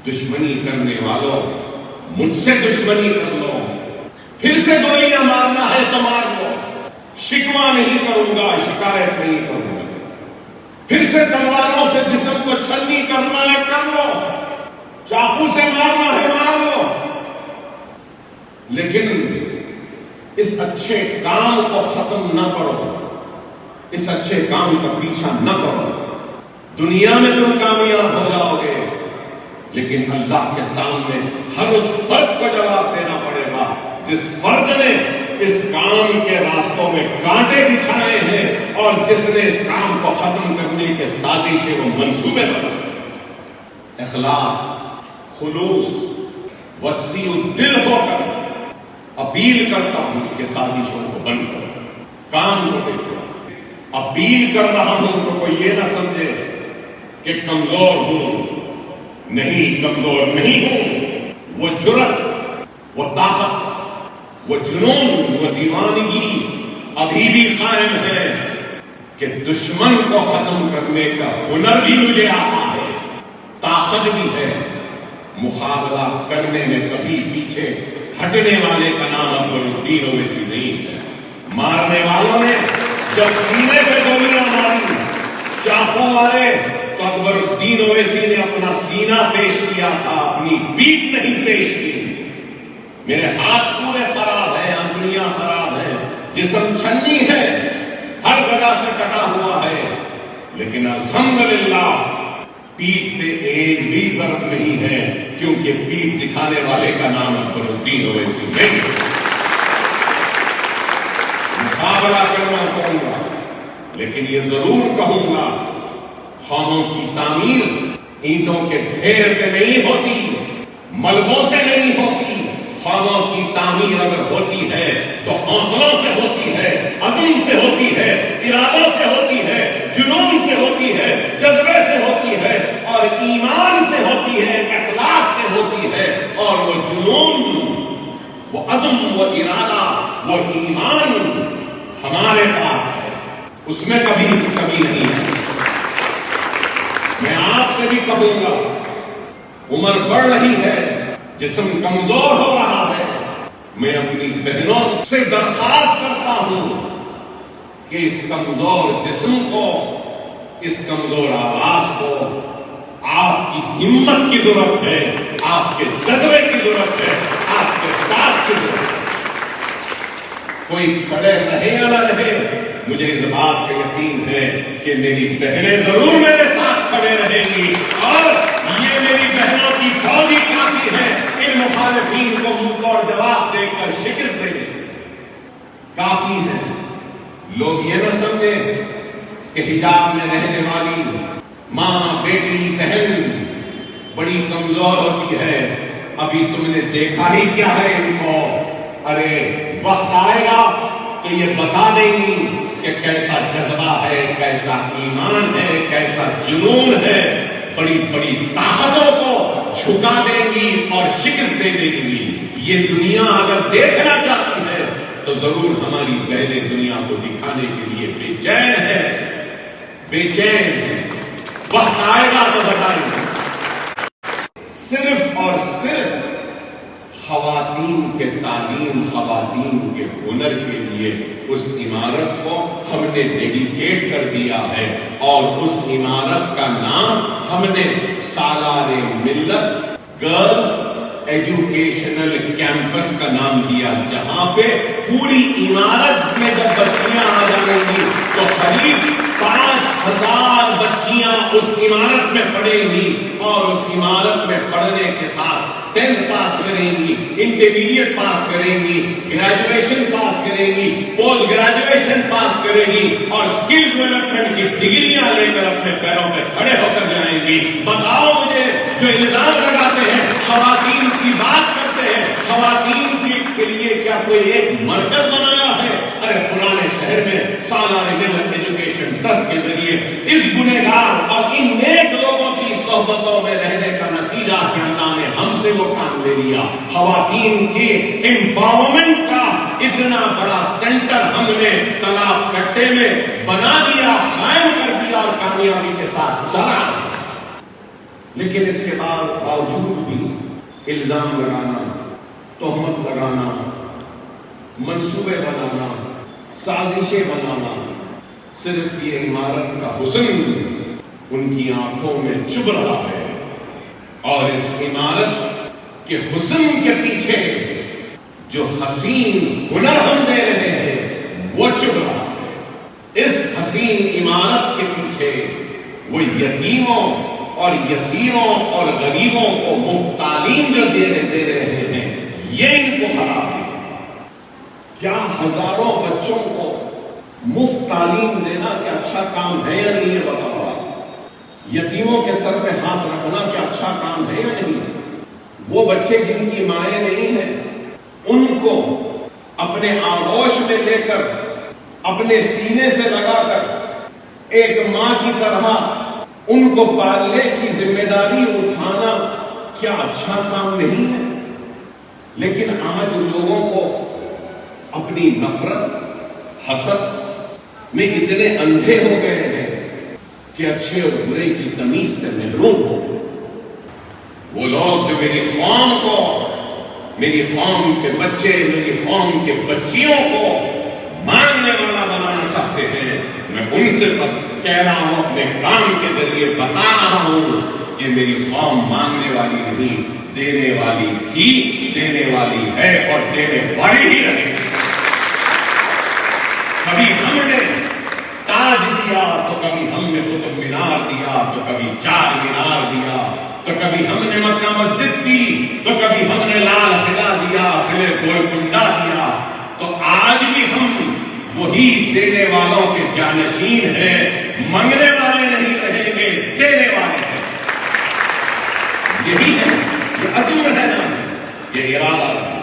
دشمنی کرنے والوں مجھ سے دشمنی کر لو، پھر سے گولیاں مارنا ہے تو مار لو، شکوہ نہیں کروں گا، شکایت نہیں کروں گا، پھر سے تلواروں سے جسم کو چھلنی کرنا ہے کر لو، چاقو سے مارنا ہے مار لو، لیکن اس اچھے کام کو ختم نہ کرو، اس اچھے کام کا پیچھا نہ کرو۔ دنیا میں تم کامیاب ہو جاؤ گے، لیکن اللہ کے سامنے ہر اس فرد کو جواب دینا پڑے گا جس فرد نے اس کام کے راستوں میں کانٹے بچھائے ہیں اور جس نے اس کام کو ختم کرنے کے سازشیں و منصوبے بنائے۔ اخلاص، خلوص، وسیع الدل ہو کر اپیل کرتا ہوں کہ سازشوں کو بند کرو، کام کو دیکھو۔ اپیل کر رہا ہوں تو کوئی یہ نہ سمجھے کہ کمزور ہوں، نہیں کمزور نہیں ہوں۔ وہ جرأت، وہ طاقت، وہ جنون، وہ دیوانگی ابھی بھی قائم ہے کہ دشمن کو ختم کرنے کا ہنر بھی مجھے آتا ہے، طاقت بھی ہے، مقابلہ کرنے میں کبھی پیچھے ہٹنے والے کا نام اکبر الدین اویسی نہیں ہے۔ مارنے والوں نے جب سینے پہ گولیاں ماری چاقو والے تو اکبر الدین اویسی نے اپنا سینہ پیش کیا تھا، اپنی پیٹھ نہیں پیش کی۔ میرے ہاتھ پورے خراب ہیں، انگلیاں خراب ہیں، جسم چھنی ہے، ہر جگہ سے کٹا ہوا ہے، لیکن الحمدللہ پیٹھ پہ ایک بھی ضرب نہیں ہے، کیونکہ پیٹھ دکھانے والے کا نام اکبر الدین اویسی نہیں ہے۔ مقابلہ کرنا کروں گا، لیکن یہ ضرور کہوں گا خانوں کی تعمیر اینٹوں کے ڈھیر پہ نہیں ہوتی، ملبوں سے نہیں ہوتی۔ خانوں کی تعمیر اگر ہوتی ہے تو حوصلوں سے ہوتی ہے، عزم سے ہوتی ہے، ارادوں سے ہوتی ہے، جنون سے ہوتی ہے، جذبے سے ہوتی ہے، اور ایمان سے ہوتی ہے، اخلاص سے ہوتی ہے۔ اور وہ جنون، وہ عزم، وہ ارادہ، وہ ایمان ہمارے پاس ہے، اس میں کبھی کمی نہیں ہے۔ میں آپ سے بھی کہوں گا، عمر بڑھ رہی ہے، جسم کمزور ہو رہا ہے، میں اپنی بہنوں سے درخواست کرتا ہوں کہ اس کمزور جسم کو، اس کمزور آواز کو آپ کی ہمت کی ضرورت ہے، آپ کے جذبے کی ضرورت ہے، آپ کے ساتھ کی ضرورت ہے۔ کوئی کھڑے رہے یا نہ رہے، مجھے اس بات کا یقین ہے کہ میری بہنیں ضرور میرے ساتھ کھڑے رہیں گی، اور یہ میری بہنوں کی فوجی کافی ہے ان مخالفین کو منہ توڑ جواب دے کر شکست دے گی، کافی ہے۔ لوگ یہ نہ سمجھیں کہ حجاب میں رہنے والی ماں، بیٹی، بہن بڑی کمزور ہوتی ہے، ابھی تم نے دیکھا ہی کیا ہے ان کو۔ ارے وقت آئے گا تو یہ بتا دیں گی کہ کیسا جذبہ ہے، کیسا ایمان ہے، کیسا جنون ہے، بڑی بڑی طاقتوں کو جھکا دیں گی اور شکست دے دیں گی۔ یہ دنیا اگر دیکھنا چاہتی ہے تو ضرور ہماری بہنیں دنیا کو دکھانے کے لیے بے چین ہے، بے چین ہے۔ وقت آئے گا تو بتائیں گے۔ صرف اور صرف خواتین کے تعلیم، خواتین کے ہنر کے لیے اس عمارت کو ہم نے ڈیڈیکیٹ کر دیا ہے، اور اس عمارت کا نام ہم نے سالار ملت گرلز ایجوکیشنل کیمپس کا نام دیا، جہاں پہ پوری عمارت میں جب بچیاں آ جائیں گی تو قریب 5000 بچیاں اس عمارت میں پڑھیں گی، اور اس عمارت میں پڑھنے کے ساتھ 10th پاس کریں گی، انٹرمیڈیٹ پاس کریں گی، گریجویشن پاس کریں گی، پوسٹ گریجویشن پاس کریں گی، اور اسکل ڈیولپمنٹ کی ڈگریاں لے کر اپنے پیروں پہ کھڑے ہو کر جائیں گی۔ بتاؤ مجھے، جو الزام لگاتے ہیں، خواتین کی بات کرتے ہیں، خواتین کے لیے کیا کوئی ایک مرکز بنایا ہے؟ ارے پرانے شہر میں سالار ملت ایجوکیشن ٹرسٹ کے ذریعے اس گنہگار اور ان نیک لوگوں کی صحبتوں میں رہنے کا نتیجہ کہ اللہ نے ہم سے وہ کام لے لیا۔ خواتین کی امپاورمنٹ کا اتنا بڑا سینٹر ہم نے تالاب کٹے میں بنا دیا، قائم کر دیا، اور کامیابی کے ساتھ چلا۔ لیکن اس کے باوجود بھی الزام لگانا، تہمت لگانا، منصوبے بنانا، سازشیں بنانا، صرف یہ عمارت کا حسن ان کی آنکھوں میں چبھ رہا ہے، اور اس عمارت کے حسن کے پیچھے جو حسین ہنر ہم دے رہے ہیں وہ چبھ رہا ہے۔ اس حسین عمارت کے پیچھے وہ یتیموں اور یسیروں اور غریبوں کو مفت تعلیم جو دے رہے ہیں یہ ان کو خراب ہے۔ کیا ہزاروں بچوں کو مفت تعلیم دینا کیا اچھا کام ہے یا نہیں ہے؟ بتاؤ۔ یتیموں کے سر پہ ہاتھ رکھنا کیا اچھا کام ہے یا نہیں؟ وہ بچے جن کی مائیں نہیں ہیں ان کو اپنے آغوش میں لے کر اپنے سینے سے لگا کر ایک ماں کی طرح ان کو پالنے کی ذمہ داری اٹھانا کیا اچھا کام نہیں ہے؟ لیکن آج لوگوں کو اپنی نفرت، حسد میں اتنے اندھے ہو گئے ہیں کہ اچھے اور برے کی تمیز سے محروم ہو۔ وہ لوگ جو میری قوم کو، میری قوم کے بچے، میری قوم کے بچیوں کو ماننے والا بنانا چاہتے ہیں، میں ان سے کہہ رہا ہوں، اپنے کام کے ذریعے بتا رہا ہوں کہ میری قوم ماننے والی نہیں، دینے والی تھی، دینے والی ہے اور دینے والی ہی رہے گی۔ کبھی ہم نے تاج دیا تو کبھی ہم نے قطب مینار دیا تو کبھی چار مینار دیا تو کبھی ہم نے مکہ مسجد دی تو کبھی ہم نے لال قلعہ دیا، قلعہ گولکنڈہ دیا، تو آج بھی ہم وہی دینے والوں کے جانشین ہیں، منگنے والے نہیں رہیں گے، دینے والے ہیں۔ یہی ہے، یہ عزم ہے نا، یہ ارادہ ہے۔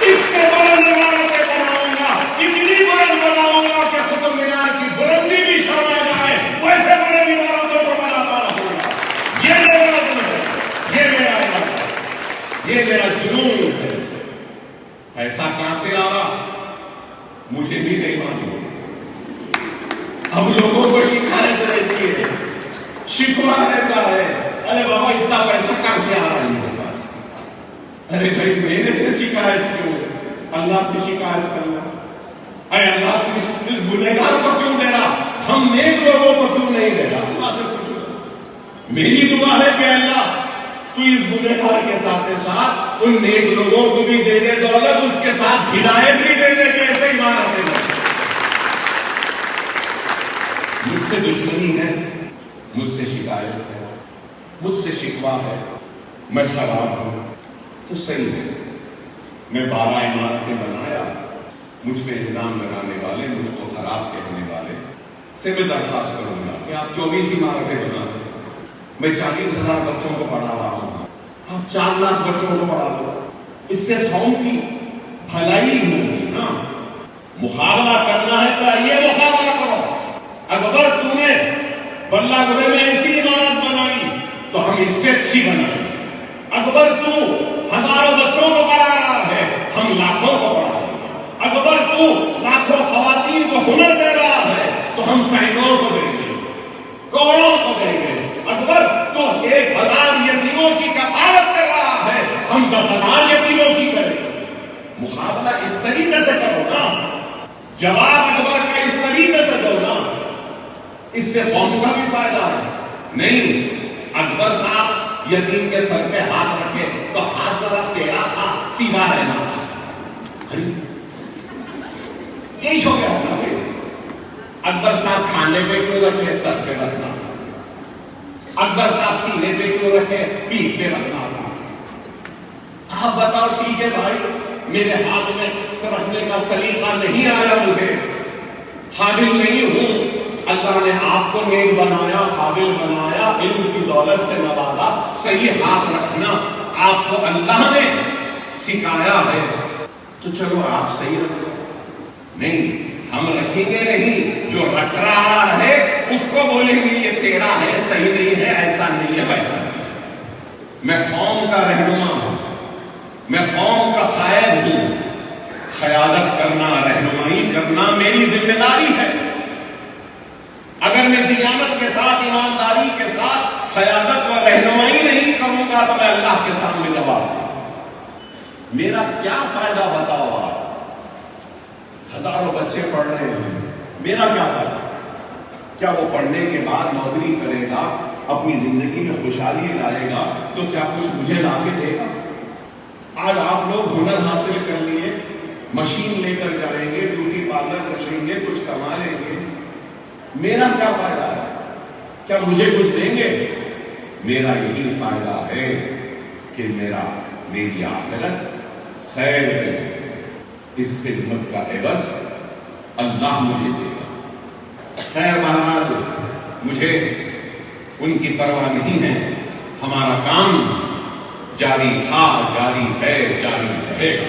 اس کے بلند والوں پہ بناؤں گا، اتنی بلند بناؤں گا کہ قطب مینار کی بلندی بھی شرم آ جائے، ویسے بڑے میناروں کو بناتا رہوں گا۔ یہ میرا عزم ہے، یہ میرا ارادہ ہے، یہ میرا جنون ہے۔ ایسا کہاں سے آ رہا مجھے بھی نہیں معلوم۔ اب لوگوں کو شکایت رہتی ہے، شکوہ رہتا ہے، ارے بابا اتنا پیسہ کہاں سے آ رہا ہے میرے پاس؟ ارے بھائی میرے سے شکایت کیوں؟ اللہ سے شکایت کرنا۔ اے اللہ تو اس گنہگار کو کیوں دے رہا؟ ہم نیک لوگوں کو کیوں نہیں دے رہا؟ اللہ سے پوچھو۔ میری دعا ہے کہ اللہ تو اس گنہگار کے ساتھ ساتھ ان نیک لوگوں کو بھی دے دے دولت، اس کے ساتھ ہدایت بھی دے دے کہ ایسے ہی مانا دے دے۔ مجھ سے دشمنی ہے، مجھ سے شکایت ہے، مجھ سے شکوہ ہے، میں خراب ہوں تو صحیح ہے۔ میں 12 عمارتیں بنایا، مجھ پہ الزام لگانے والے، مجھ کو خراب کہنے والے سے میں درخواست کروں گا کہ آپ 24 عمارتیں بنا دیں۔ میں 40,000 بچوں کو پڑھا رہا ہوں، آپ 4 لاکھ بچوں کو پڑھا دو، اس سے قوم کی بھلائی ہوگی نا۔ مقابلہ کرنا ہے تو یہ مقابلہ کرو۔ اکبر تو نے بلہ گڑھے میں ایسی عمارت بنائی تو ہم اس سے اچھی بنائیں۔ اکبر تو ہزاروں بچوں کو پڑھا رہا ہے، ہم لاکھوں کو پڑھا رہے ہیں۔ اکبر تو لاکھوں خواتین کو ہنر دے رہا ہے تو ہم سینکڑوں کو دیں گے، کروڑوں کو دیں گے۔ اکبر تو 1,000 یتیموں کی کفالت کر رہا ہے، ہم 10,000 یتیموں کی کریں۔ مقابلہ اس طریقے سے کرو نا، جواب اکبر کا اس طریقے سے دو نا، اس سے قوم کا بھی فائدہ ہے۔ نہیں، اکبر صاحب یتیم کے سر پہ ہاتھ رکھے تو ہاتھ ذرا ٹیڑھا تھا، سیدھا رہنا، یہی شو کیا ہوگا۔ اکبر صاحب کھانے پہ کیوں رکھے، سر پہ رکھنا۔ اکبر صاحب سینے پہ کیوں رکھے، پیٹھ پہ رکھنا۔ آپ بتاؤ ٹھیک ہے بھائی، میرے ہاتھ میں رکھنے کا سلیقہ نہیں آیا، مجھے قابل نہیں ہوں، اللہ نے آپ کو نیک بنایا، قابل بنایا، علم کی دولت سے نوازا، صحیح ہاتھ رکھنا آپ کو اللہ نے سکھایا ہے، تو چلو آپ صحیح رکھو۔ نہیں، ہم رکھیں گے نہیں، جو رکھ رہا ہے اس کو بولیں گے یہ تیرا ہے، صحیح نہیں ہے، ایسا نہیں ہے، ویسا نہیں ہے۔ میں قوم کا رہنما ہوں، میں قوم کا قائد ہوں، قیادت کرنا، رہنمائی کرنا میری ذمہ داری ہے۔ اگر میں دیانت کے ساتھ، ایمانداری کے ساتھ قیادت و رہنمائی نہیں کروں گا تو میں اللہ کے سامنے جواب دوں. میرا کیا فائدہ بتاؤ آپ؟ ہزاروں بچے پڑھ رہے ہیں، میرا کیا فائدہ؟ کیا وہ پڑھنے کے بعد نوکری کرے گا، اپنی زندگی میں خوشحالی لائے گا تو کیا کچھ مجھے لا کے دے گا؟ آج آپ لوگ ہنر حاصل کر لیے، مشین لے کر جائیں گے، بیوٹی پارلر کر لیں گے، کچھ کما لیں گے، میرا کیا فائدہ ہے؟ کیا مجھے کچھ دیں گے؟ میرا یہی فائدہ ہے کہ میری آخرت خیر ہے، اس خدمت کا عوض اللہ مجھے دے گا. خیر بہرحال مجھے ان کی پرواہ نہیں ہے، ہمارا کام جاری تھا، جاری ہے، جاری رہے گا.